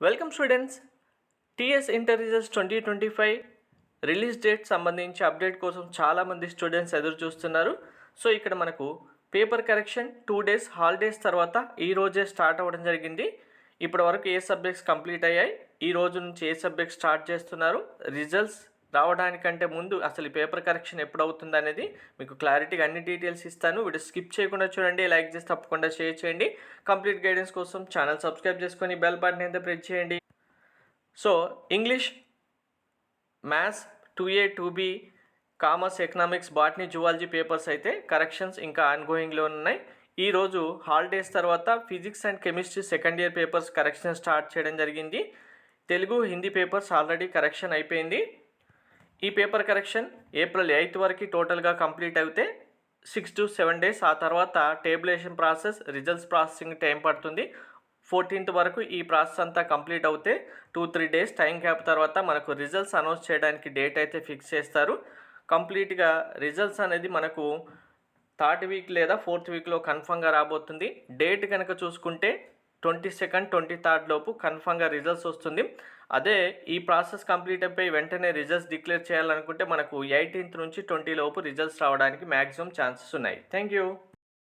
Welcome students. TS inter results 2025 release date సంబంధించి update కోసం చాలామంది స్టూడెంట్స్ ఎదురు చూస్తున్నారు. సో ఇక్కడ మనకు పేపర్ కరెక్షన్ 2 డేస్ హాలిడేస్ తర్వాత ఈ రోజే స్టార్ట్ అవ్వడం జరిగింది. ఇప్పటి వరకు ఏ సబ్జెక్ట్స్ కంప్లీట్ అయ్యాయి, ఈ రోజు నుంచి ఏ సబ్జెక్ట్ స్టార్ట్ చేస్తున్నారు, రిజల్ట్స్ రావడానికంటే ముందు అసలు ఈ పేపర్ కరెక్షన్ ఎప్పుడు అవుతుంది అనేది మీకు క్లారిటీగా అన్ని డీటెయిల్స్ ఇస్తాను. వీడియో స్కిప్ చేయకుండా చూడండి, లైక్ చేసి తప్పకుండా షేర్ చేయండి. కంప్లీట్ గైడెన్స్ కోసం ఛానల్ సబ్స్క్రైబ్ చేసుకొని బెల్ బటన్ అయితే ప్రెస్ చేయండి. So English, maths 2A 2B, commerce, economics, botany, zoology papers అయితే కరెక్షన్స్ ఇంకా ఆన్గోయింగ్లో ఉన్నాయి. ఈరోజు హాలిడేస్ తర్వాత physics and chemistry second year papers correction start చేయడం జరిగింది. Telugu, Hindi papers already correction అయిపోయింది. ఈ పేపర్ కరెక్షన్ ఏప్రిల్ 8 వరకు టోటల్గా కంప్లీట్ అయితే 6 to 7 డేస్. ఆ తర్వాత tabulation process, results processing time పడుతుంది. 14th వరకు ఈ ప్రాసెస్ అంతా కంప్లీట్ అవుతే 2-3 డేస్ టైం గ్యాప్ తర్వాత మనకు రిజల్ట్స్ అనౌన్స్ చేయడానికి డేట్ అయితే ఫిక్స్ చేస్తారు. కంప్లీట్గా రిజల్ట్స్ అనేది మనకు 3rd వీక్ లేదా 4th వీక్లో కన్ఫర్మ్గా రాబోతుంది. డేట్ కనుక చూసుకుంటే 22nd 23rd లోపు కన్ఫర్మ్గా రిజల్ట్స్ వస్తుంది. అదే ఈ ప్రాసెస్ కంప్లీట్ అయిపోయి వెంటనే రిజల్ట్స్ డిక్లేర్ చేయాలనుకుంటే మనకు 18th నుంచి 20 లోపు రిజల్ట్స్ రావడానికి మ్యాక్సిమం ఛాన్సెస్ ఉన్నాయి. Thank you.